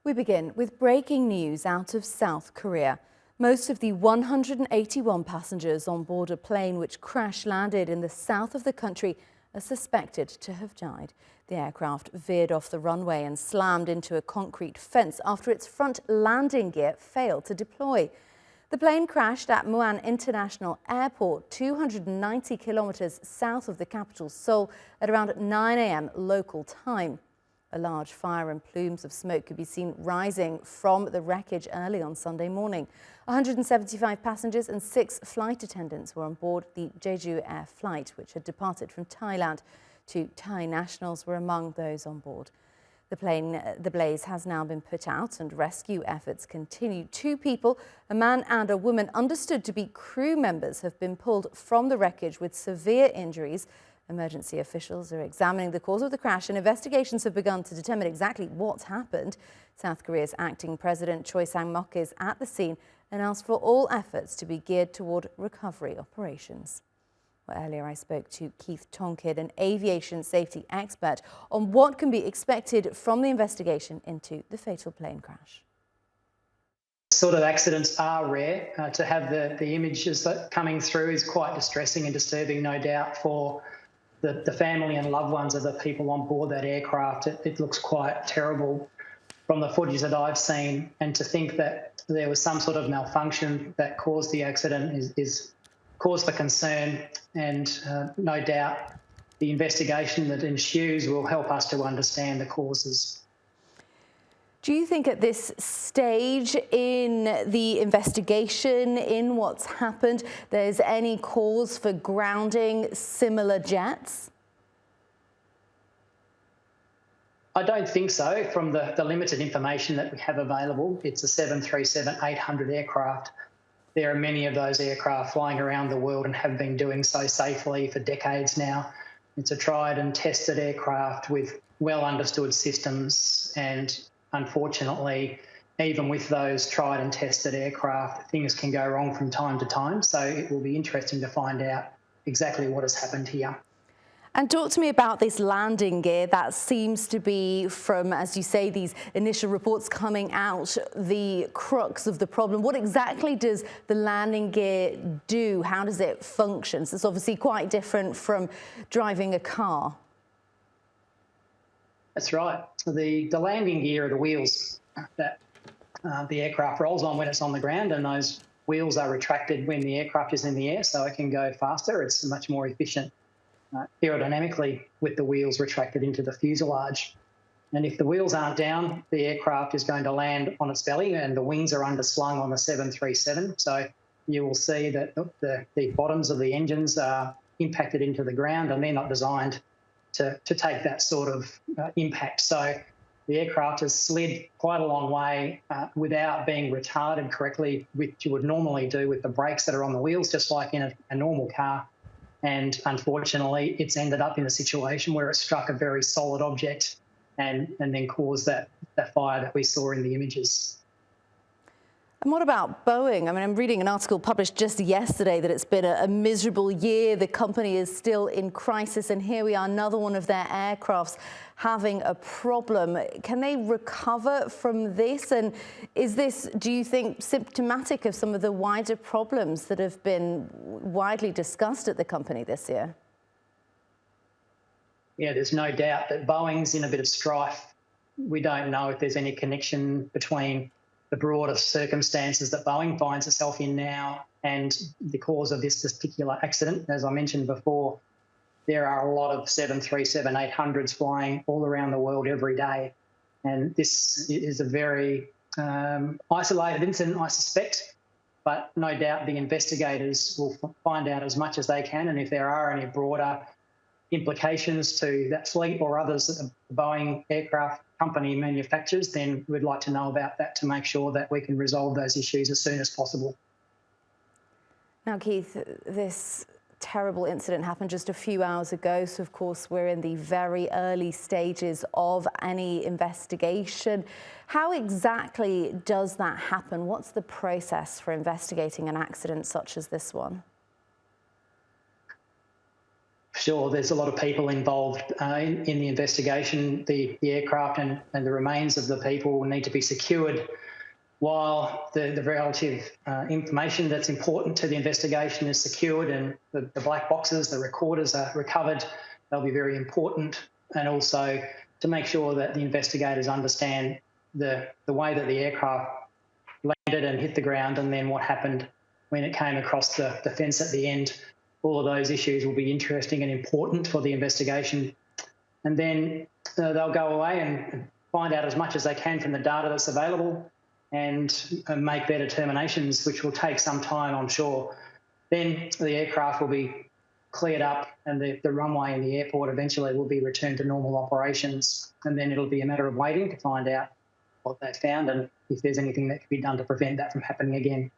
We begin with breaking news out of South Korea. Most of the 181 passengers on board a plane which crash-landed in the south of the country are suspected to have died. The aircraft veered off the runway and slammed into a concrete fence after its front landing gear failed to deploy. The plane crashed at Muan International Airport, 290 kilometers south of the capital, Seoul, at around 9 a.m. local time. A large fire and plumes of smoke could be seen rising from the wreckage early on Sunday morning. 175 passengers and 6 flight attendants were on board the Jeju Air flight, which had departed from Thailand. 2 Thai nationals were among those on board. The blaze has now been put out and rescue efforts continue. 2 people, a man and a woman understood to be crew members, have been pulled from the wreckage with severe injuries. Emergency officials are examining the cause of the crash and investigations have begun to determine exactly what happened. South Korea's acting president Choi Sang-mok is at the scene and asked for all efforts to be geared toward recovery operations. Well, earlier I spoke to Keith Tonkid, an aviation safety expert, on what can be expected from the investigation into the fatal plane crash. Sort of accidents are rare. To have the images that coming through is quite distressing and disturbing, no doubt, for the family and loved ones of the people on board that aircraft. It looks quite terrible from the footage that I've seen, and to think that there was some sort of malfunction that caused the accident is cause for concern, and no doubt the investigation that ensues will help us to understand the causes. Do you think at this stage in the investigation, in what's happened, there's any cause for grounding similar jets? I don't think so. From the limited information that we have available, it's a 737-800 aircraft. There are many of those aircraft flying around the world and have been doing so safely for decades now. It's a tried and tested aircraft with well understood systems, and unfortunately, even with those tried and tested aircraft, things can go wrong from time to time. So it will be interesting to find out exactly what has happened here. And talk to me about this landing gear that seems to be, from, as you say, these initial reports coming out, the crux of the problem. What exactly does the landing gear do? How does it function? So it's obviously quite different from driving a car. That's right. So the landing gear are the wheels that the aircraft rolls on when it's on the ground, and those wheels are retracted when the aircraft is in the air, so it can go faster. It's much more efficient aerodynamically with the wheels retracted into the fuselage. And if the wheels aren't down, the aircraft is going to land on its belly, and the wings are underslung on the 737. So you will see that the bottoms of the engines are impacted into the ground, and they're not designed to take that sort of impact. So the aircraft has slid quite a long way without being retarded correctly, which you would normally do with the brakes that are on the wheels, just like in a normal car. And unfortunately, it's ended up in a situation where it struck a very solid object and then caused that fire that we saw in the images. And what about Boeing? I mean, I'm reading an article published just yesterday that it's been a miserable year. The company is still in crisis, and here we are, another one of their aircrafts having a problem. Can they recover from this? And is this, do you think, symptomatic of some of the wider problems that have been widely discussed at the company this year? Yeah, there's no doubt that Boeing's in a bit of strife. We don't know if there's any connection between the broader circumstances that Boeing finds itself in now and the cause of this particular accident. As I mentioned before, there are a lot of 737-800s flying all around the world every day. And this is a very isolated incident, I suspect, but no doubt the investigators will find out as much as they can. And if there are any broader implications to that fleet or others that the Boeing aircraft company manufactures, then we'd like to know about that to make sure that we can resolve those issues as soon as possible. Now, Keith, this terrible incident happened just a few hours ago, so of course we're in the very early stages of any investigation. How exactly does that happen? What's the process for investigating an accident such as this one? Sure, there's a lot of people involved in the investigation. The aircraft and the remains of the people need to be secured while the relative information that's important to the investigation is secured and the black boxes, the recorders are recovered. They'll be very important. And also to make sure that the investigators understand the way that the aircraft landed and hit the ground and then what happened when it came across the fence at the end. All of those issues will be interesting and important for the investigation. And then they'll go away and find out as much as they can from the data that's available and make their determinations, which will take some time, I'm sure. Then the aircraft will be cleared up and the runway and the airport eventually will be returned to normal operations. And then it'll be a matter of waiting to find out what they found and if there's anything that can be done to prevent that from happening again.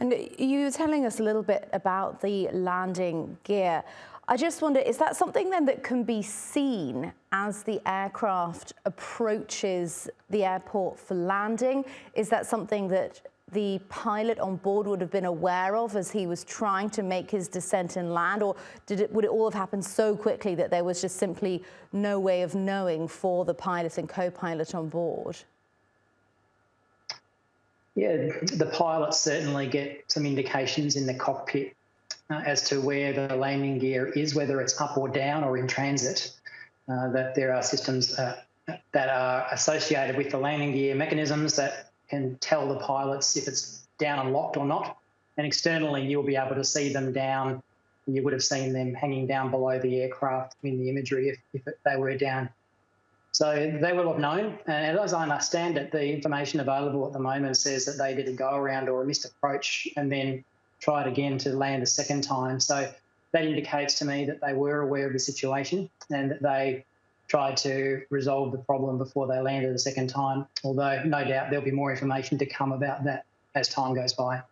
And you were telling us a little bit about the landing gear. I just wonder, is that something then that can be seen as the aircraft approaches the airport for landing? Is that something that the pilot on board would have been aware of as he was trying to make his descent and land? Or would it all have happened so quickly that there was just simply no way of knowing for the pilot and co-pilot on board? Yeah, the pilots certainly get some indications in the cockpit as to where the landing gear is, whether it's up or down or in transit, that there are systems that are associated with the landing gear mechanisms that can tell the pilots if it's down and locked or not. And externally, you'll be able to see them down. You would have seen them hanging down below the aircraft in the imagery if they were down. So they will have known, and as I understand it, the information available at the moment says that they did a go-around or a missed approach and then tried again to land a second time. So that indicates to me that they were aware of the situation and that they tried to resolve the problem before they landed a second time, although no doubt there'll be more information to come about that as time goes by.